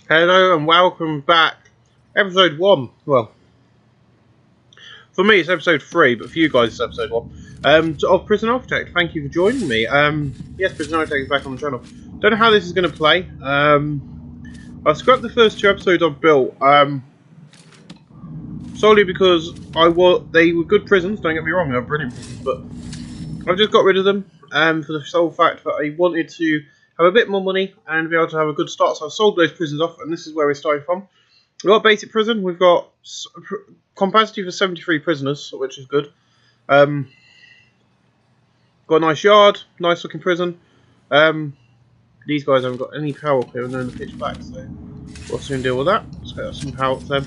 Hello and welcome back. Episode 1. Well, for me it's episode 3, but for you guys it's episode 1. Of Prison Architect. Thank you for joining me. Yes, Prison Architect is back on the channel. Don't know how this is going to play. I've scrapped the first 2 episodes I've built. Solely because they were good prisons, don't get me wrong, they're brilliant prisons, but I've just got rid of them for the sole fact that I wanted to have a bit more money and be able to have a good start. So I've sold those prisons off, and this is where we're starting from. We've got a basic prison. We've got capacity for 73 prisoners, which is good. Got a nice yard, nice looking prison. These guys haven't got any power up here, and they're in the pitch black, so we'll soon deal with that. Let's get some power up to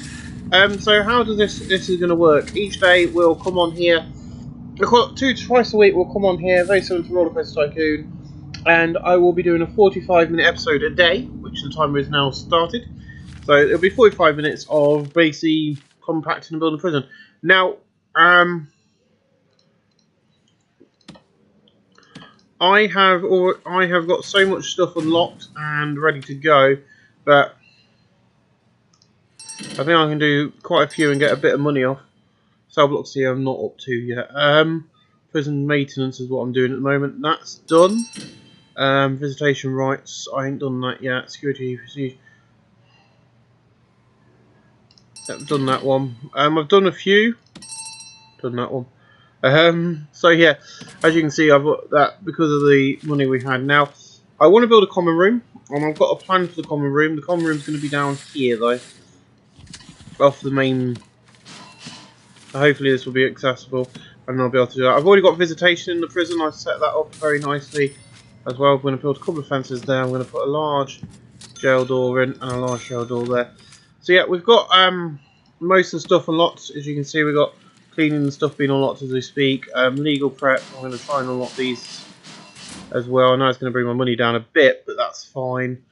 them. So how does this is going to work? Each day we'll come on here. Twice a week we'll come on here, very similar to Roller Coaster Tycoon. And I will be doing a 45-minute episode a day, which the timer is now started. So it'll be 45 minutes of basically compacting and building a prison. Now, I have got so much stuff unlocked and ready to go that I think I can do quite a few and get a bit of money off. Cell blocks here I'm not up to yet. Prison maintenance is what I'm doing at the moment. That's done. Visitation rights, I ain't done that yet. Security procedure. I've done that one. I've done a few. Done that one. So yeah, as you can see, I've got that because of the money we had. Now, I want to build a common room, and I've got a plan for the common room. The common room's going to be down here, though, off the main. Hopefully, this will be accessible, and I'll be able to do that. I've already got visitation in the prison. I've set that up very nicely. As well, I'm going to build a couple of fences there. I'm going to put a large jail door in and a large jail door there. So yeah, we've got most of the stuff unlocked. As you can see, we've got cleaning and stuff being unlocked as we speak. Legal prep, I'm going to try and unlock these as well. I know it's going to bring my money down a bit, but that's fine.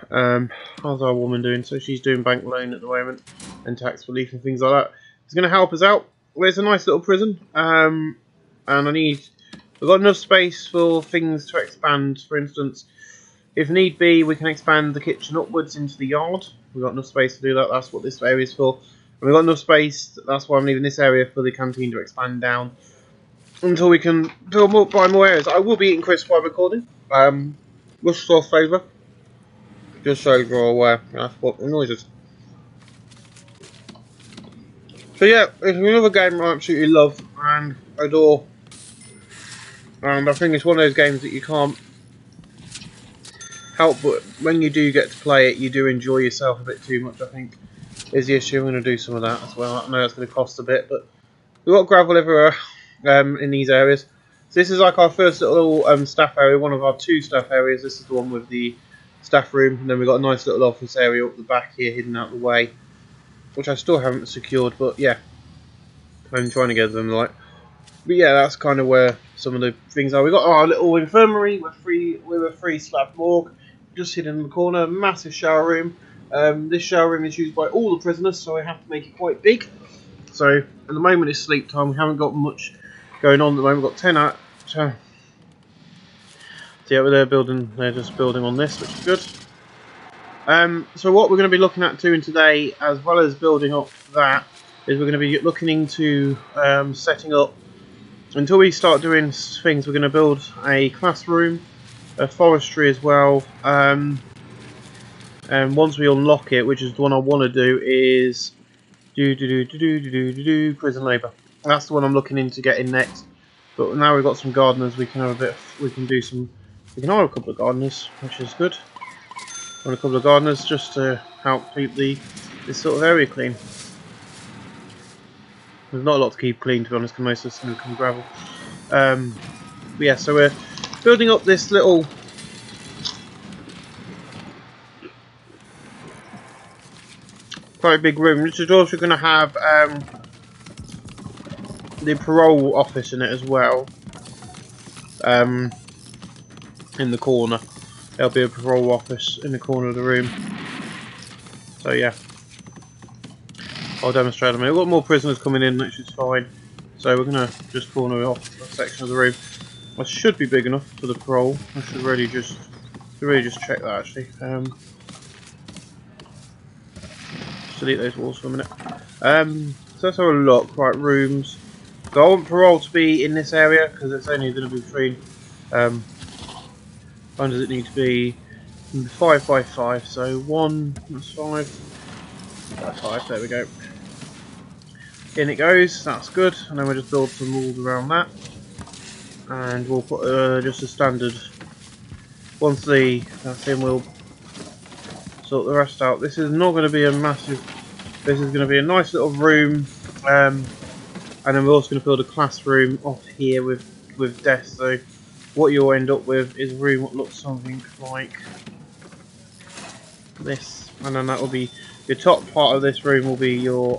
How's our woman doing? So she's doing bank loan at the moment and tax relief and things like that. It's going to help us out. Well, it's a nice little prison, and we've got enough space for things to expand. For instance, if need be, we can expand the kitchen upwards into the yard. We've got enough space to do that. That's what this area is for. And we've got enough space. That's why I'm leaving this area for the canteen to expand down until we can build more, buy more areas. I will be eating crisps while recording. What's your flavour? Just so you're aware. That's what the noise is. So yeah, it's another game I absolutely love and adore. And I think it's one of those games that you can't help but when you do get to play it, you do enjoy yourself a bit too much, I think, is the issue. I'm going to do some of that as well. I know it's going to cost a bit, but we've got gravel everywhere in these areas. So this is like our first little staff area, one of our 2 staff areas. This is the one with the staff room, and then we've got a nice little office area up the back here, hidden out the way, which I still haven't secured, but yeah, I'm trying to get them like. But yeah, that's kind of where some of the things are. We've got our little infirmary with a free slab morgue, just hidden in the corner. Massive shower room. This shower room is used by all the prisoners, so I have to make it quite big. So at the moment it's sleep time. We haven't got much going on at the moment. We've got 10 out. So yeah, they're just building on this, which is good. So what we're going to be looking at doing today, as well as building up that, is we're going to be looking into setting up. Until we start doing things, we're going to build a classroom, a forestry as well, and once we unlock it, which is the one I want to do, is prison labour. That's the one I'm looking into getting next. But now we've got some gardeners, we can have a bit. We can hire a couple of gardeners, which is good. And a couple of gardeners just to help keep this sort of area clean. There's not a lot to keep clean, to be honest, because most of it's going to become gravel. But yeah, so we're building up this little quite big room, which is also going to have the parole office in it as well. In the corner, there'll be a parole office in the corner of the room. So yeah. I'll demonstrate in a minute. We've got more prisoners coming in, which is fine. So we're going to just corner off a section of the room. I should be big enough for the parole. I should really just So really just check that actually. Just delete those walls for a minute. So let's have a look. Right, rooms. So I want parole to be in this area because it's only going to be between. When does it need to be? 5 by 5. So 1, that's 5. That's 5. There we go. In it goes. That's good. And then we'll just build some walls around that. And we'll put just a standard. Once that's in, we'll sort the rest out. This is not going to be a massive. This is going to be a nice little room. And then we're also going to build a classroom off here with desks. So what you'll end up with is a room that looks something like this, and then that will be your top part of this room will be your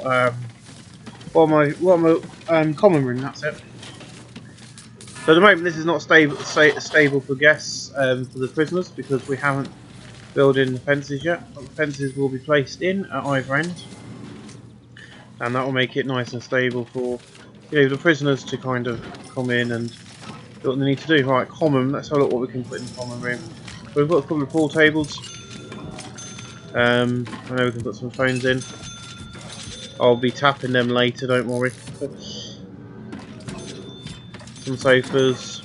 common room. That's it. So at the moment this is not stable for guests for the prisoners because we haven't built in the fences yet. But the fences will be placed in at either end, and that will make it nice and stable for the prisoners to kind of come in and do what they need to do. Right, common. Let's have a look what we can put in the common room. We've got a couple of pool tables. I know we can put some phones in. I'll be tapping them later, don't worry. Some sofas.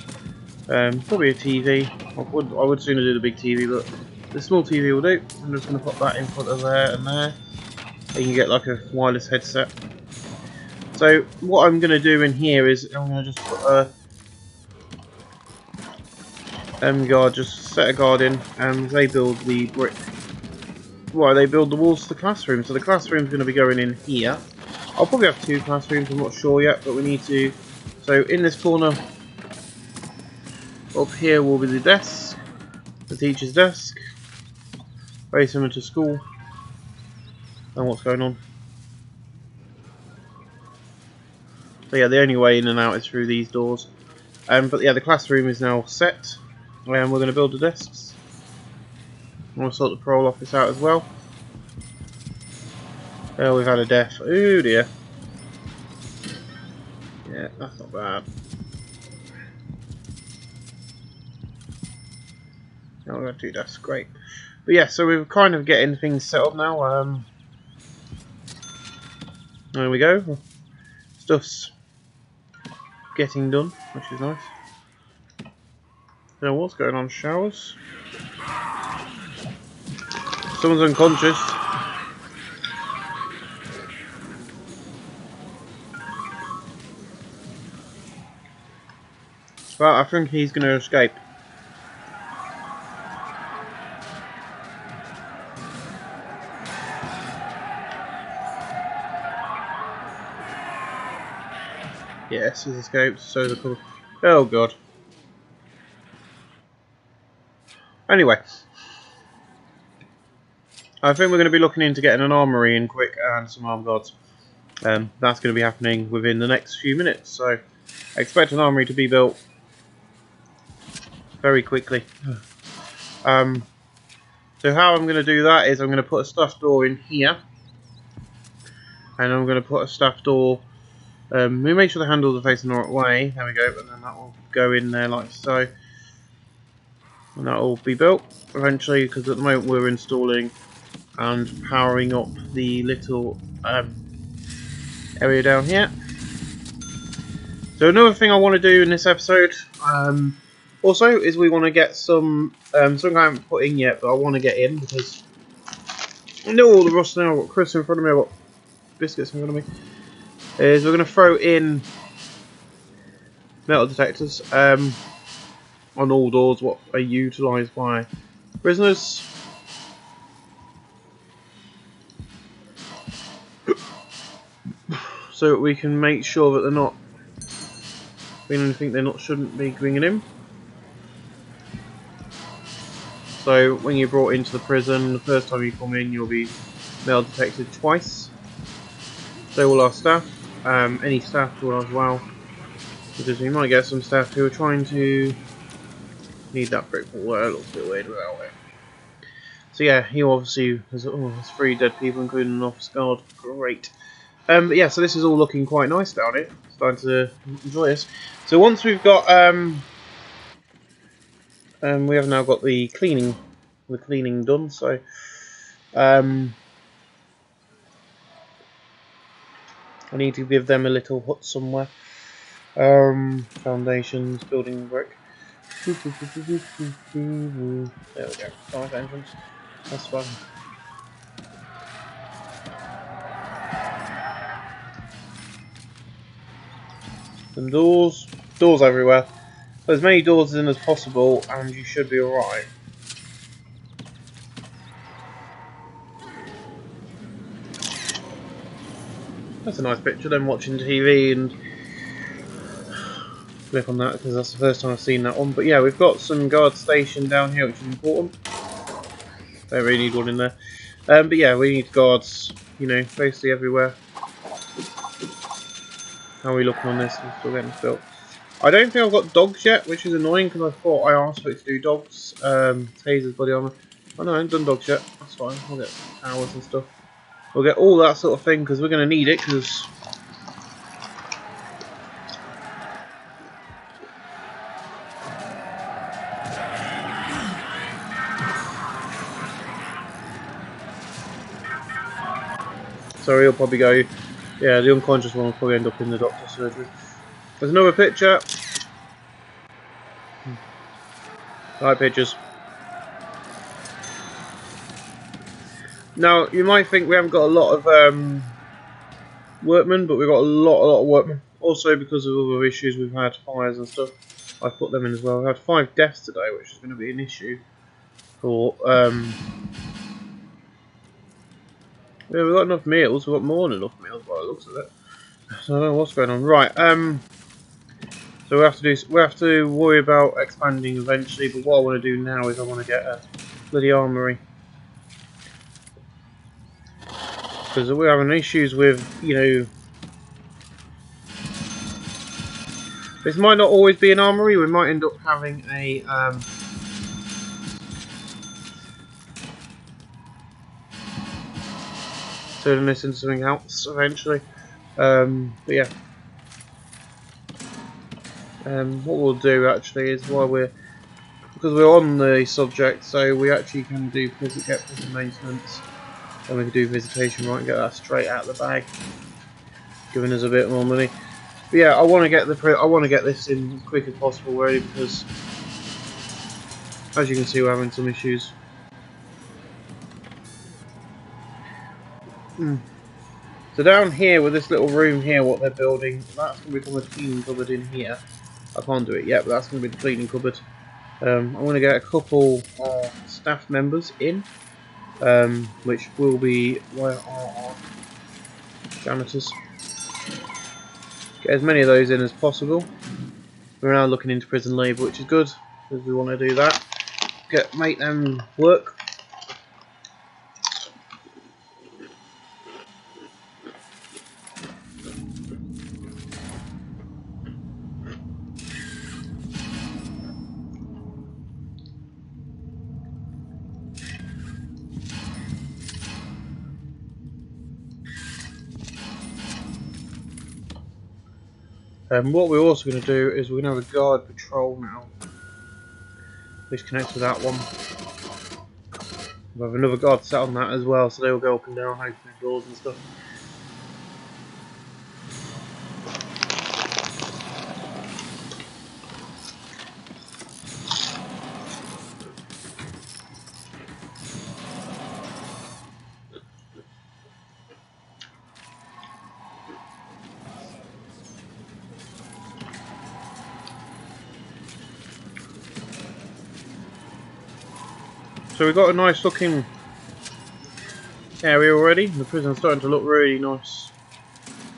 Probably a TV. I would sooner do the big TV, but the small TV will do. I'm just going to put that in front of there and there. And you can get like a wireless headset. So what I'm going to do in here is I'm going to just put a guard, just set a guard in, and they build the brick. Right, they build the walls to the classroom. So the classroom's going to be going in here. I'll probably have 2 classrooms, I'm not sure yet, but we need to. So in this corner up here will be the desk, the teacher's desk, very similar to school. And what's going on? So yeah, the only way in and out is through these doors. But yeah, the classroom is now set, and we're going to build the desks. We'll sort the parole office out as well. Oh, we've had a death. Oh dear. Yeah, that's not bad. Oh, we've got 2 deaths. Great. But yeah, so we're kind of getting things set up now. There we go. Stuff's getting done, which is nice. Now, what's going on? Showers? Someone's unconscious. But I think he's going to escape. Yes, he's escaped. So the couple. Oh god. Anyway, I think we're going to be looking into getting an armory in quick and some armed guards. That's going to be happening within the next few minutes. So I expect an armory to be built very quickly. So how I'm going to do that is I'm going to put a staff door in here, and I'm going to put a staff door. We make sure the handles are facing the right way. There we go, and then that will go in there like so, and that will be built eventually. Because at the moment we're installing and powering up the little area down here. So another thing I want to do in this episode. Also, is we want to get something I haven't put in yet, but I want to get in because I know all the rust now. I've got Chris in front of me, I've got biscuits in front of me. Is we're going to throw in metal detectors on all doors what are utilised by prisoners. So that we can make sure that they're not doing anything shouldn't be bringing in. So when you're brought into the prison, the first time you come in, you'll be metal detected twice. So all our staff, any staff will as well, because we might get some staff who are trying to need that brick wall. That looks a bit weird without it. So yeah, he obviously has 3 dead people, including an office guard. Great. But yeah, so this is all looking quite nice down here. Starting to enjoy this. So once we've got we have now got the cleaning done. So I need to give them a little hut somewhere. Foundations, building brick. There we go. Nice entrance. That's fine. Some doors everywhere. Put as many doors in as possible, and you should be alright. That's a nice picture. Then watching TV and click on that because that's the first time I've seen that one. But yeah, we've got some guard station down here, which is important. Don't really need one in there. But yeah, we need guards, you know, basically everywhere. How are we looking on this? We're still getting built. I don't think I've got dogs yet, which is annoying because I thought I asked for it to do dogs. Tasers, body armor. Oh no, I haven't done dogs yet. That's fine. We'll get towers and stuff. We'll get all that sort of thing because we're going to need it. Because so he'll probably go. Yeah, the unconscious one will probably end up in the doctor's surgery. There's another picture. Right, pictures. Now, you might think we haven't got a lot of workmen, but we've got a lot of workmen. Also, because of other issues, we've had fires and stuff. I've put them in as well. We had 5 deaths today, which is going to be an issue for. Yeah, we've got enough meals. We've got more than enough meals by the looks of it. So I don't know what's going on. Right. So we have to worry about expanding eventually. But what I want to do now is I want to get a bloody armory. Because we're having issues with, you know, this might not always be an armory. We might end up having a turning this into something else eventually. But yeah, what we'll do actually is because we're on the subject, so we actually can do get prison maintenance. And we can do visitation, right, and get that straight out of the bag, giving us a bit more money. But yeah, I want to get this in as quick as possible, really, because as you can see, we're having some issues. So down here with this little room here, what they're building, that's going to become a cleaning cupboard in here. I can't do it yet, but that's going to be the cleaning cupboard. I'm going to get a couple of staff members in, which will be where our janitors. Get as many of those in as possible. We're now looking into prison labour, which is good because we want to do that. Make them work. What we're also going to do is we're going to have a guard patrol now, which connects with that one. We'll have another guard set on that as well, so they will go up and down, opening doors and stuff. So we've got a nice looking area already. The prison's starting to look really nice.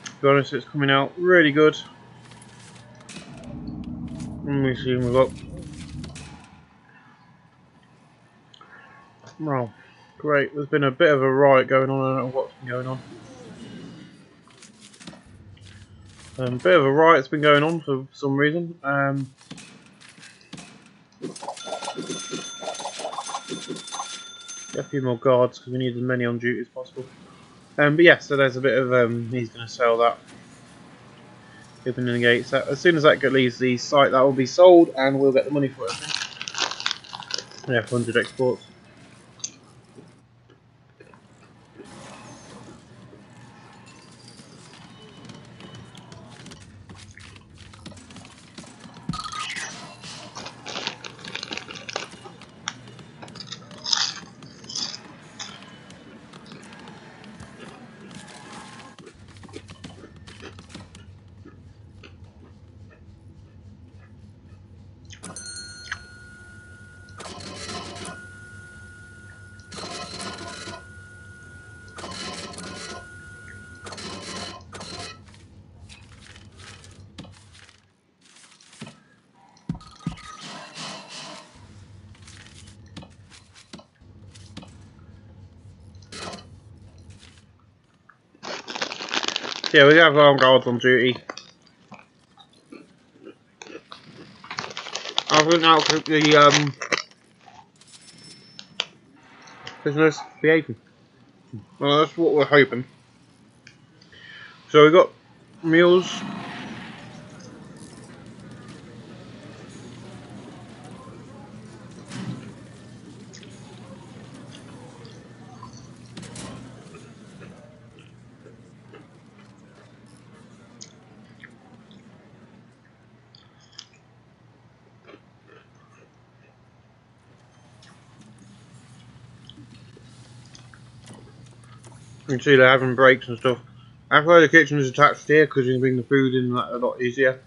To be honest, it's coming out really good. Let me see what we've got. Well, great. There's been a bit of a riot going on. I don't know what's been going on. A bit of a riot's been going on for some reason. Get a few more guards because we need as many on duty as possible. But yeah, so there's a bit of he's going to sell that. Opening the gates. As soon as that leaves the site, that will be sold, and we'll get the money for it. Yeah, 100 exports. Yeah, we have armed guards on duty. I think now the prisoners behaving. Well, that's what we're hoping. So we got meals. You can see they're having breaks and stuff. That's why the kitchen is attached here, because you can bring the food in a lot easier.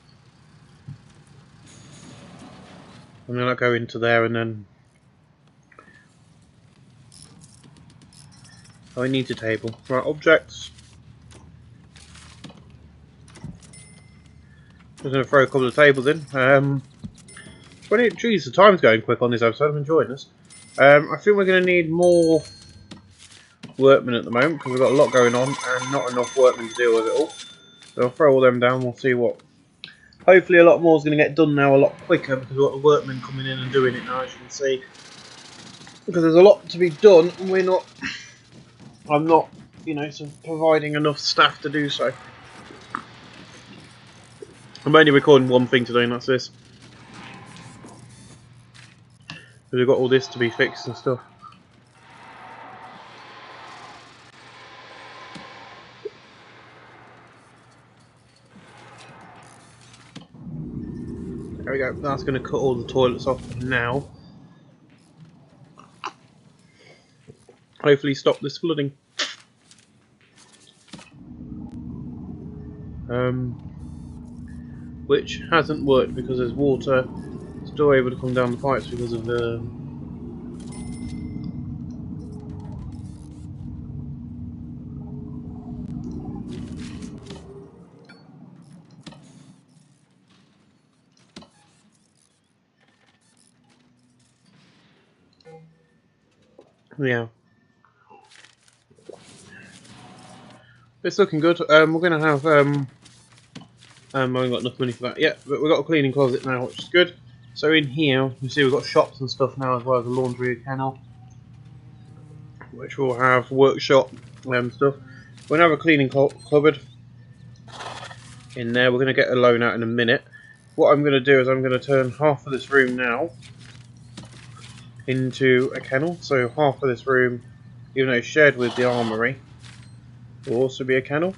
And then I go into there and then I need a table. Right, objects. I'm going to throw a couple of tables in. Geez, the time's going quick on this episode. I'm enjoying this. I think we're going to need more workmen at the moment because we've got a lot going on and not enough workmen to deal with it all. So I'll throw all them down. We'll see what. Hopefully, a lot more is going to get done now a lot quicker because we've got the workmen coming in and doing it now, as you can see. Because there's a lot to be done, and we're not. I'm not, you know, sort of providing enough staff to do so. I'm only recording one thing today, and that's this. Because we've got all this to be fixed and stuff. There we go. That's going to cut all the toilets off now. Hopefully stop this flooding. Which hasn't worked because there's water still able to come down the pipes because of the... Yeah. It's looking good. We're going to have... I haven't got enough money for that yet, but we've got a cleaning closet now, which is good. So in here, you see we've got shops and stuff now, as well as a laundry kennel, which will have workshop stuff. We're going to have a cleaning cupboard in there. We're going to get a loan out in a minute. What I'm going to do is I'm going to turn half of this room now into a kennel. So half of this room, even though it's shared with the armoury, will also be a kennel.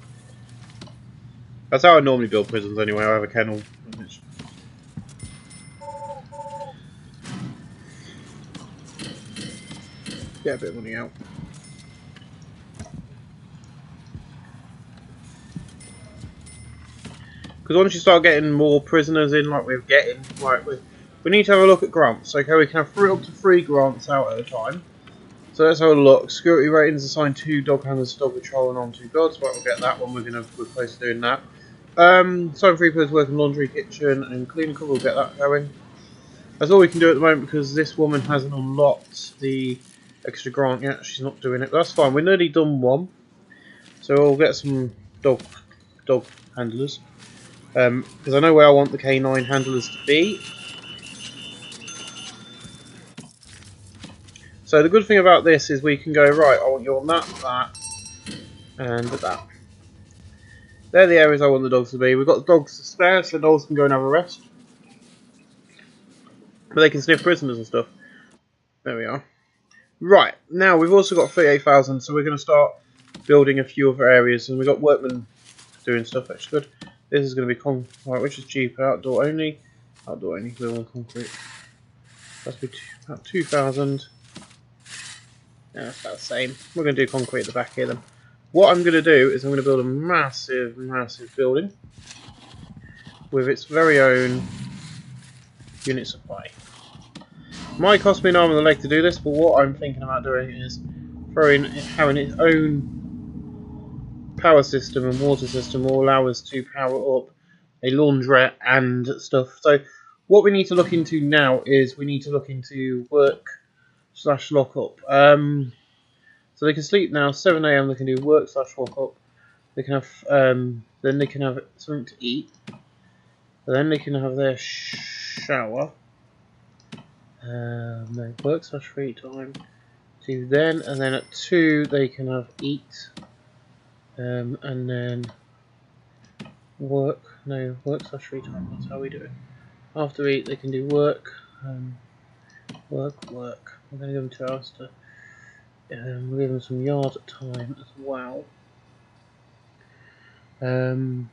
That's how I normally build prisons anyway. I have a kennel. Get a bit of money out. Because once you start getting more prisoners in, like we're getting, like we need to have a look at grants. Okay, we can have up to 3 grants out at a time. So let's have a look. Security ratings assign 2 dog handlers, dog patrol, and armed 2 guards. Right, we'll get that one. We're close to doing that. Assign 3 players working laundry, kitchen, and cleaning. We'll get that going. That's all we can do at the moment because this woman hasn't unlocked the extra grant yet. She's not doing it. But that's fine. We're nearly done one. So we'll get some dog handlers. Because I know where I want the canine handlers to be. So the good thing about this is we can go, right, I want you on that, and that. They're the areas I want the dogs to be. We've got the dogs to spare, so the dogs can go and have a rest. But they can sniff prisoners and stuff. There we are. Right, now we've also got 38,000, so we're going to start building a few other areas, and we've got workmen doing stuff, that's good. This is going to be right, which is cheaper, outdoor only, build on concrete. That's about 2,000. Yeah, that's about the same. We're going to do concrete at the back here then. What I'm going to do is I'm going to build a massive, massive building with its very own unit supply. Might cost me an arm and a leg to do this, but what I'm thinking about doing is having its own power system and water system will allow us to power up a laundrette and stuff. So what we need to look into now is we need to look into work/lock-up. So they can sleep now, 7 AM they can do work/lock-up. They can have then they can have something to eat. Then they can have their shower. No, work/free time. To then, and then at 2 they can have eat. And then work/free time. That's how we do it. After eat they can do work. Work. I'm going to give them 2 hours to. We'll give them some yard time as well. We'll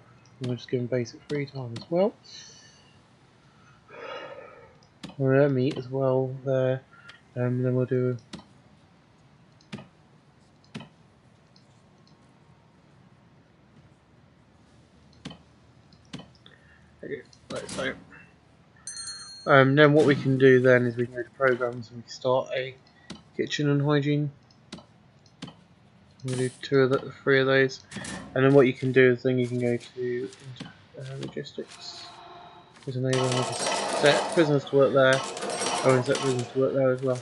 just give them basic free time as well. We'll meat as well there. Then we'll do. Okay, like so. Then what we can do then is we can go to programs and we can start a kitchen and hygiene. We'll do 3 of those, and then what you can do is then you can go to logistics. There's an enable to set prisoners to work there. Oh, and set prisoners to work there as well.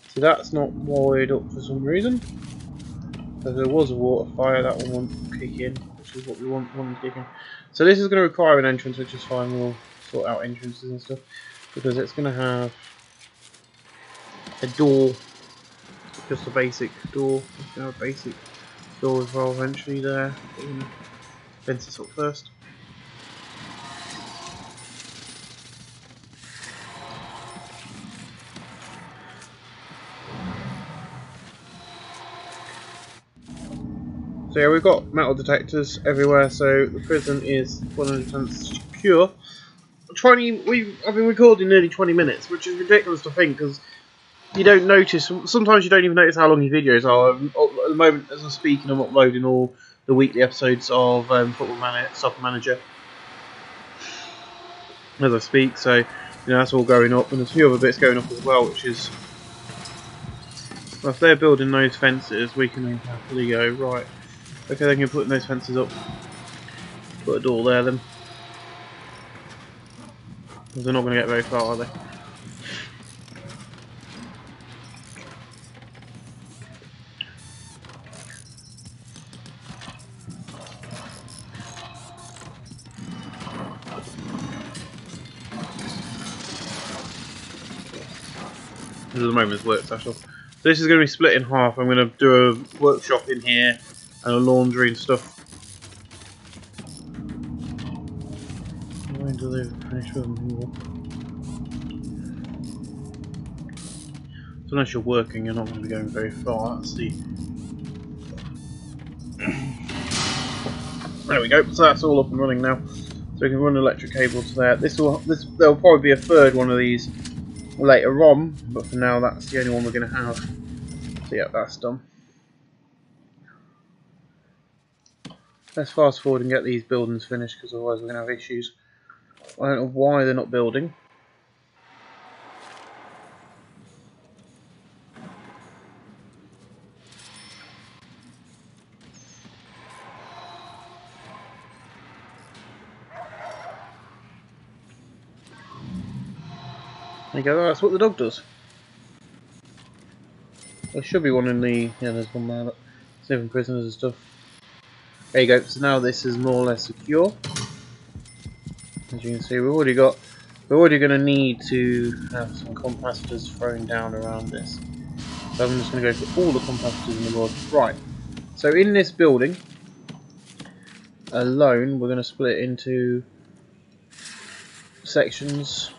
So that's not wired up for some reason. So there was a water fire, that one won't kick in, which is what we want to kick in. So this is going to require an entrance, which is fine. We'll sort out entrances and stuff because it's going to have a door, just a basic door. It's going to have a basic door as well eventually there. We're going to fence this up first. So yeah, we've got metal detectors everywhere, so the prison is 100% secure. I've been recording nearly 20 minutes, which is ridiculous to think, because you don't notice, sometimes you don't even notice how long your videos are. At the moment, as I'm speaking, I'm uploading all the weekly episodes of Soccer Manager as I speak, so that's all going up, and there's a few other bits going up as well, which is, well, if they're building those fences, we can then happily go, right, okay, they can put those fences up, put a door there then, because they're not going to get very far, are they? At the moment it's work special. So this is going to be split in half. I'm going to do a workshop in here and a laundry and stuff. When do they finish with them? So unless you're working, you're not going to be going very far. That's the. There we go. So that's all up and running now. So we can run electric cable to there. There'll probably be a third one of these later on, but for now that's the only one we're going to have. So yeah, that's done. Let's fast forward and get these buildings finished, because otherwise we're going to have issues. I don't know why they're not building. There you go, that's what the dog does. There should be one in the, yeah, there's one there, look, saving prisoners and stuff. There you go, so now this is more or less secure. As you can see, we're already going to need to have some compactors thrown down around this. So I'm just going to go for all the compactors in the world. Right, so in this building alone, we're going to split it into sections.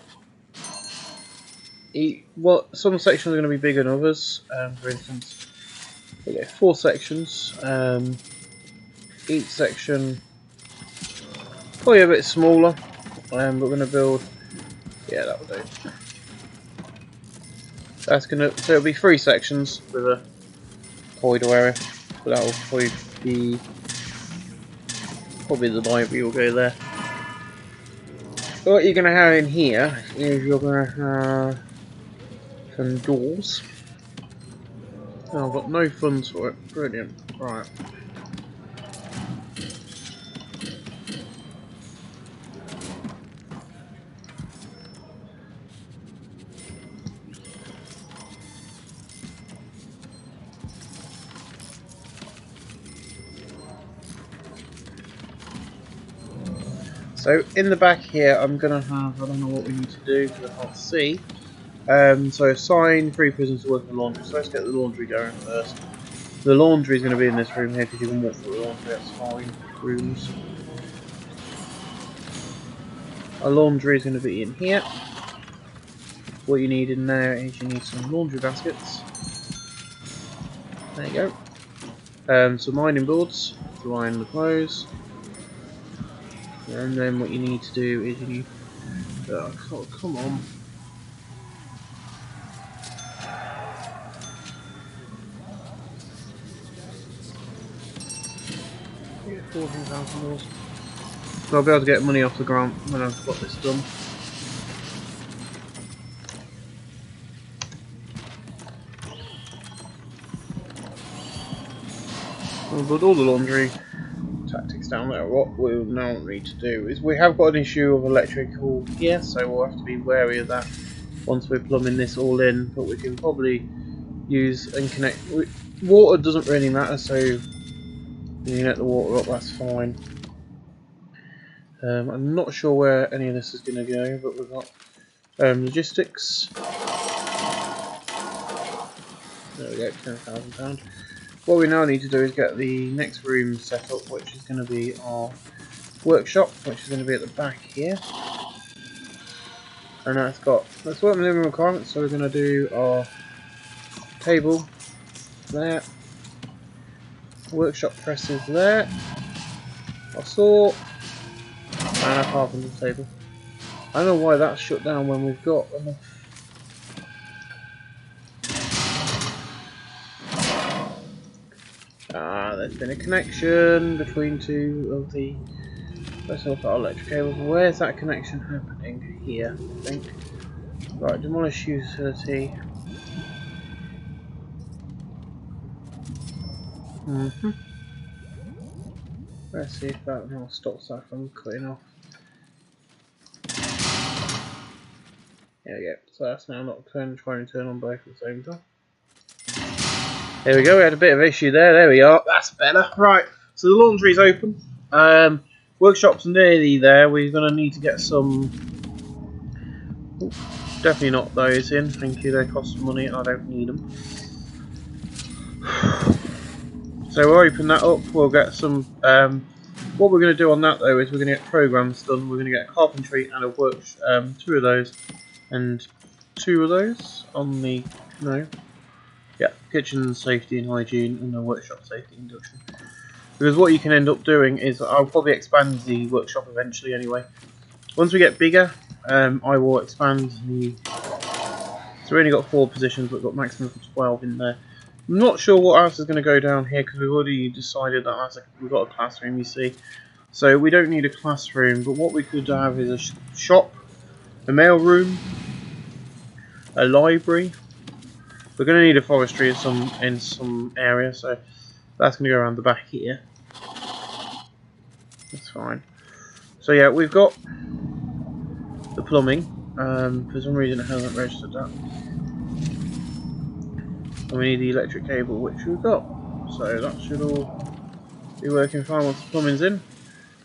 some sections are going to be bigger than others. For instance, we get 4 sections. Each section probably a bit smaller. We're going to build. Yeah, that will do. That's going to. So it'll be 3 sections with a corridor area. So that will probably the library will go there. What you're going to have in here is you're going to have some doors. Oh, I've got no funds for it. Brilliant. Right. So in the back here, I'm going to have, I don't know what we need to do because I can't see. So assign 3 prisoners to work in the laundry. So let's get the laundry going first. The laundry is going to be in this room here because you can walk through the laundry. That's fine. Rooms. Our laundry is going to be in here. What you need in there is you need some laundry baskets. There you go. Some ironing boards to iron the clothes. And then what you need to do is you need. Oh, come on. Get $14,000. So I'll be able to get money off the grant when I've got this done. We'll put all the laundry tactics down there. What we'll now need to do is we have got an issue of electrical here, so we'll have to be wary of that once we're plumbing this all in. But we can probably use and connect. Water doesn't really matter, so you connect the water up. That's fine. I'm not sure where any of this is going to go, but we've got logistics. There we go, £10,000. What we now need to do is get the next room set up, which is going to be our workshop, which is going to be at the back here. And that's what minimum requirements. So we're going to do our table there, workshop presses there, our saw, and our carpenter's table. I don't know why that's shut down when we've got enough. There's been a connection between 2 of the. Let's look at our electric cables. Where's that connection happening? Here, I think. Right, demolish utility. Let's see if that now stops that from cutting off. There we go. So that's now not trying to turn on both at the same time. There we go. We had a bit of issue there. There we are. That's better. Right. So the laundry's open. Workshop's nearly there. We're going to need to get some. Ooh, definitely not those in. Thank you. They cost money. I don't need them. So we'll open that up. We'll get some. What we're going to do on that though is we're going to get programs done. We're going to get a carpentry and a work. 2 of those, and 2 of those on the Yeah, kitchen safety and hygiene and the workshop safety induction. Because what you can end up doing is I'll probably expand the workshop eventually anyway. Once we get bigger, I will expand the. So we only got 4 positions, but we've got maximum of 12 in there. I'm not sure what else is going to go down here because we've already decided that we've got a classroom, you see. So we don't need a classroom, but what we could have is a shop, a mail room, a library. We're going to need a forestry in some area, so that's going to go around the back here. That's fine. So yeah, we've got the plumbing. For some reason it hasn't registered that. And we need the electric cable, which we've got. So that should all be working fine once the plumbing's in.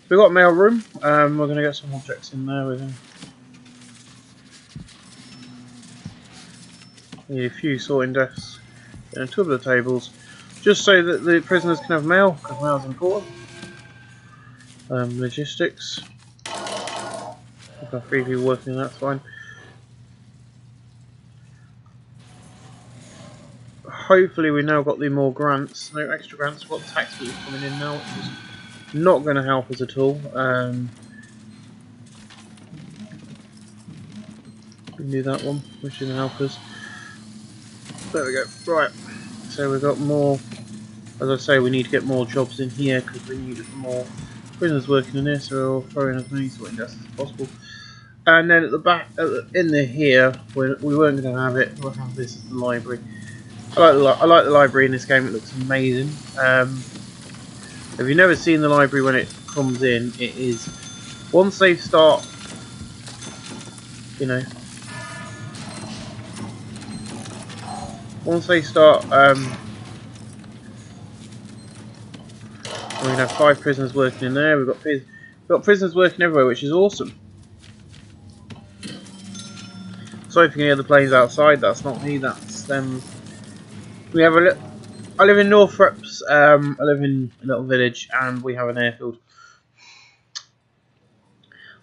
We've got a mail room. We're going to get some objects in there with him. Need a few sorting desks and 2 of the tables, just so that the prisoners can have mail, because mail is important. Logistics. We've got 3 people working, that's fine. hopefully we now got the more grants, no extra grants. We've got tax bills coming in now, which is not going to help us at all. We can do that one, which is going to help us. There we go. Right, so we've got more. As I say, we need to get more jobs in here because we need more prisoners working in this, so we'll throw in as many sorting desks as possible. And then at the back, in the here, we weren't going to have it. We'll have this as the library. I like the library in this game. It looks amazing. If you've never seen the library when it comes in, it is once they start, you know, once they start. We're going to have 5 prisoners working in there. We've got prisoners working everywhere, which is awesome. So if you can hear the planes outside, that's not me. That's them. We have I live in Northrops. I live in a little village, and we have an airfield.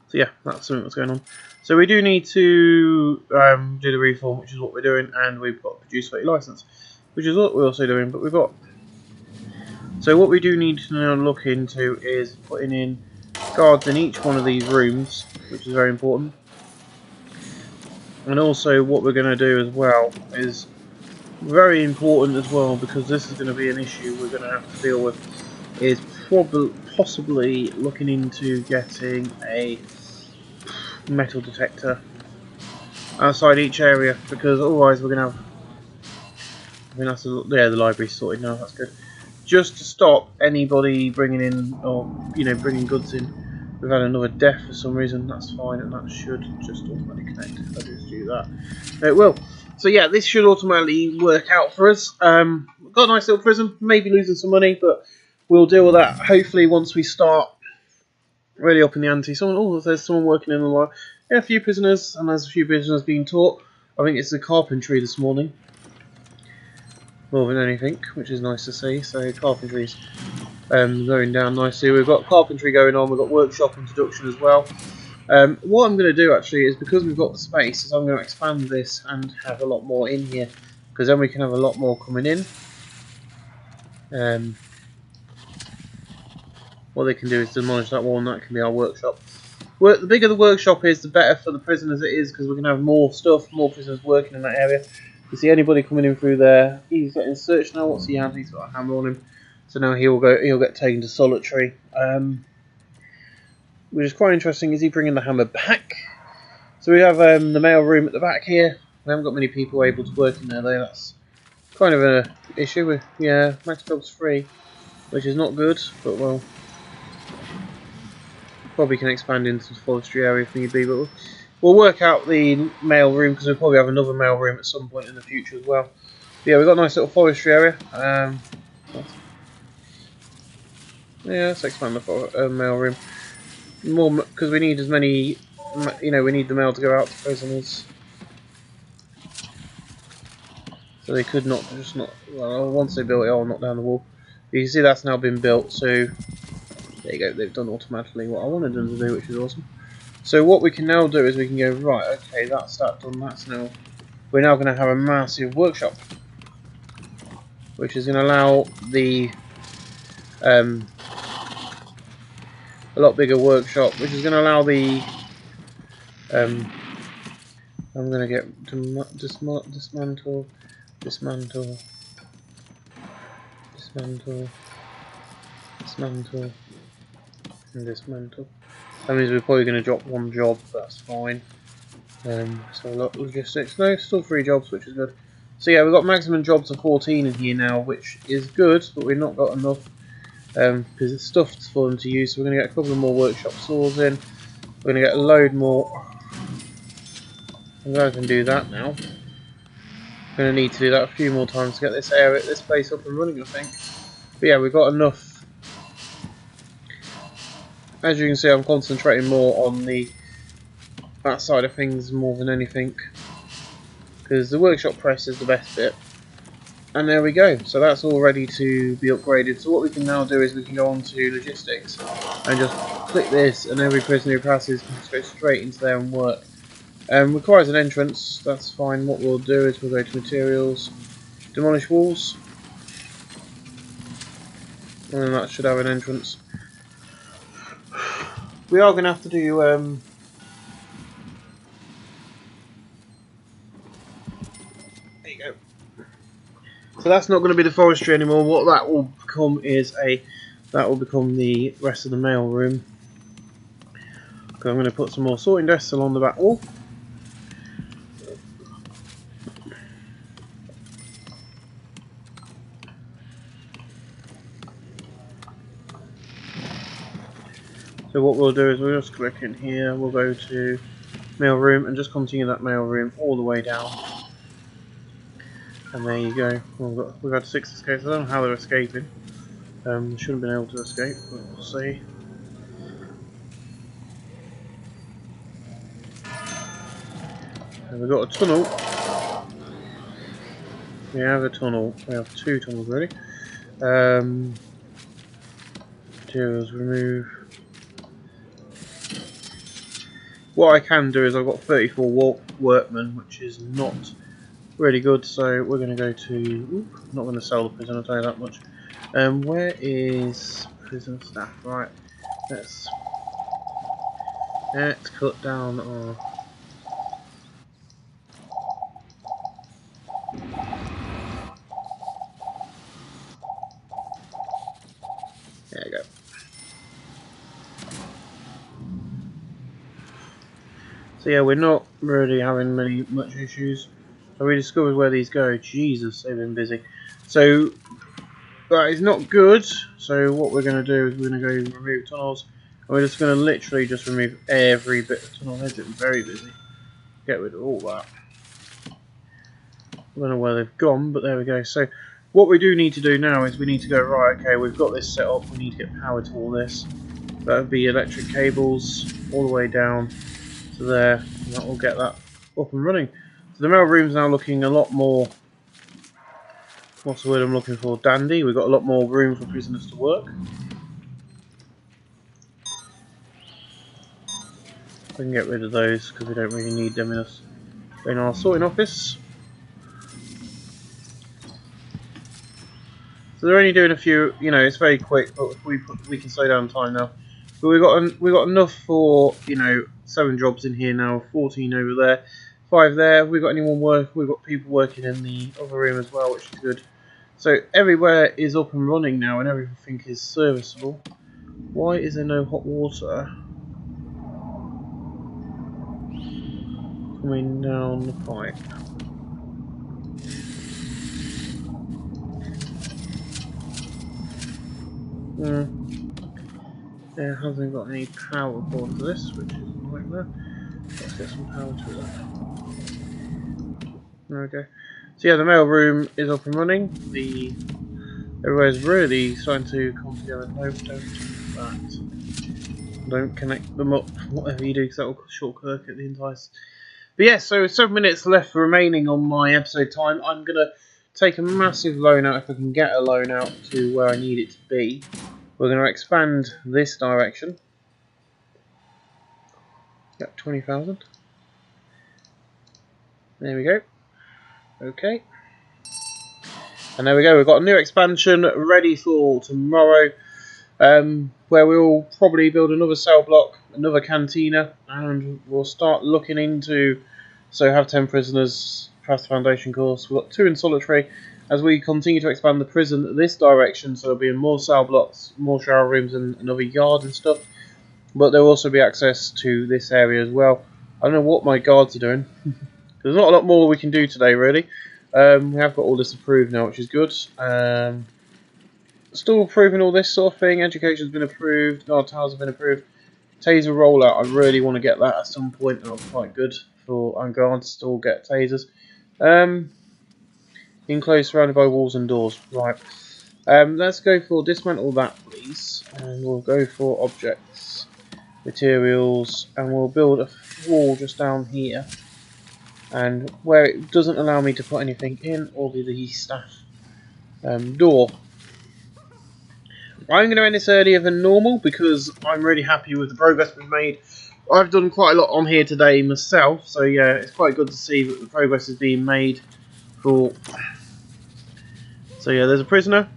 So yeah, that's something that's going on. So we do need to do the reform, which is what we're doing, and we've got produce 30 license, which is what we're also doing. But we've got. So what we do need to now look into is putting in guards in each one of these rooms, which is very important. And also what we're going to do as well is very important as well, because this is going to be an issue we're going to have to deal with, is possibly looking into getting a metal detector outside each area, because otherwise we're going to have. I mean, that's yeah, the library's sorted now. That's good. Just to stop anybody bringing in, or bringing goods in. We've had another death for some reason. That's fine, and that should just automatically connect. If I just do that, it will. So yeah, this should automatically work out for us. We've got a nice little prison. Maybe losing some money, but we'll deal with that. Hopefully, once we start really up in the ante. There's someone working in the line. Yeah, a few prisoners, and there's a few prisoners being taught. I think it's the carpentry this morning, more than anything, which is nice to see. So carpentry's going down nicely. We've got carpentry going on. We've got workshop introduction as well. What I'm going to do actually is, because we've got the space, is I'm going to expand this and have a lot more in here, because then we can have a lot more coming in. What they can do is demolish that wall, and that can be our workshop. The bigger the workshop is, the better for the prisoners it is, because we can have more stuff, more prisoners working in that area. You see anybody coming in through there, he's getting searched now. What's he have? He's got a hammer on him, so now he'll get taken to solitary. Which is quite interesting. Is he bringing the hammer back? So we have the mail room at the back here. We haven't got many people able to work in there though. That's kind of an issue. Yeah, max job's free, which is not good, but well, probably can expand into the forestry area if need be. But we'll work out the mail room, because we'll probably have another mail room at some point in the future as well. But yeah, we've got a nice little forestry area. Yeah, let's expand the mail room more, because we need as many. We need the mail to go out to prisoners. So they could not just not. Well, once they built it, I'll knock down the wall. But you can see that's now been built. So there you go. They've done automatically what I wanted them to do, which is awesome. So what we can now do is we can go, right, okay, that's that done. That's now. We're now going to have a massive workshop, which is going to allow the a lot bigger workshop, which is going to allow the I'm going to get dismantle, dismantle, dismantle, dismantle, and dismantle. That means we're probably going to drop one job, but that's fine. So a lot of logistics. No, still 3 jobs, which is good. So yeah, we've got maximum jobs of 14 in here now, which is good, but we've not got enough because it's stuff for them to use. So we're going to get a couple of more workshop saws in. We're going to get a load more. I'm going to do that now. I'm going to need to do that a few more times to get this place up and running, I think. But yeah, we've got enough. As you can see, I'm concentrating more on that side of things more than anything, because the workshop press is the best bit. And there we go. So that's all ready to be upgraded. So what we can now do is we can go on to logistics and just click this, and every prisoner who passes can just go straight into there and work. Requires an entrance. That's fine. What we'll do is we'll go to materials, demolish walls. And then that should have an entrance. We are going to have to do there you go. So that's not going to be the forestry anymore. What that will become is that will become the rest of the mail room. So I'm going to put some more sorting desks along the back wall. So what we'll do is we'll just click in here, we'll go to mail room and just continue that mail room all the way down. And there you go. We've had 6 escapes. I don't know how they're escaping. Shouldn't have been able to escape, but we'll see. And we've got a tunnel. We have a tunnel. We have 2 tunnels really. Materials remove. What I can do is I've got 34 workmen, which is not really good. So we're going to go to. I'm not going to sell the prison. I'll tell you that much. Where is prison staff? Right. Let's cut down our. There you go. So yeah, we're not really having much issues. So we discovered where these go. Jesus, they've been busy. So that is not good. So what we're going to do is we're going to go remove tunnels. And we're just going to literally just remove every bit of tunnel. They're getting very busy. Get rid of all that. I don't know where they've gone, but there we go. So what we do need to do now is we need to go, right, okay, we've got this set up. We need to get power to all this. That would be electric cables all the way down to there, and that will get that up and running. So the mail room's now looking a lot more, what's the word I'm looking for, dandy. We've got a lot more room for prisoners to work. We can get rid of those because we don't really need them in our sorting office. So they're only doing a few, you know, it's very quick, but we can slow down time now. But we got enough for, you know, 7 jobs in here now, 14 over there, 5 there. We've got anyone we've got people working in the other room as well, which is good. So everywhere is up and running now, and everything is serviceable. Why is there no hot water coming down the pipe? It hasn't got any power according to this, which is a nightmare. Let's get some power to that. Okay. So yeah, the mail room is up and running. Everywhere's really starting to come together. No, don't do that. Don't connect them up, whatever you do, because that will short circuit the entire. But yeah, so 7 minutes left remaining on my episode time. I'm gonna take a massive loan out if I can get a loan out to where I need it to be. We're going to expand this direction. Yep, 20,000. There we go. Okay. And there we go. We've got a new expansion ready for tomorrow. Where we'll probably build another cell block, another cantina, and we'll start looking into. So have 10 prisoners, pass the foundation course. We've got 2 in solitary. As we continue to expand the prison this direction, so there'll be more cell blocks, more shower rooms, and another yard and stuff. But there'll also be access to this area as well. I don't know what my guards are doing. There's not a lot more we can do today, really. We have got all this approved now, which is good. Still approving all this sort of thing. Education's been approved. Guard towers have been approved. Taser rollout, I really want to get that at some point. That'll be quite good for our guards to all get tasers. Enclosed, surrounded by walls and doors. Right. Let's go for dismantle that, please. And we'll go for objects, materials, and we'll build a wall just down here. And where it doesn't allow me to put anything in, or the staff door. I'm going to end this earlier than normal because I'm really happy with the progress we've made. I've done quite a lot on here today myself, so yeah, it's quite good to see that the progress is being made for So yeah, there's a prisoner,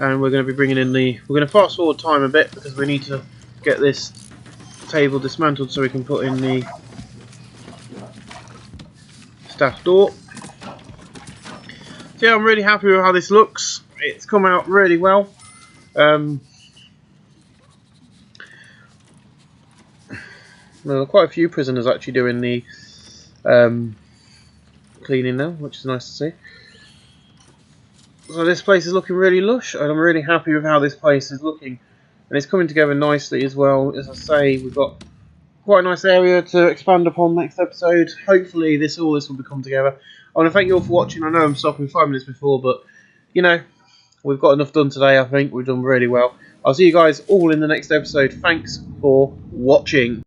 and we're going to be bringing in the. We're going to fast forward time a bit because we need to get this table dismantled so we can put in the staff door. So yeah, I'm really happy with how this looks. It's come out really well. There are quite a few prisoners actually doing the cleaning now, which is nice to see. So this place is looking really lush, and I'm really happy with how this place is looking. And it's coming together nicely as well. As I say, we've got quite a nice area to expand upon next episode. Hopefully all this will come together. I want to thank you all for watching. I know I'm stopping 5 minutes before, but you know, we've got enough done today. I think we've done really well. I'll see you guys all in the next episode. Thanks for watching.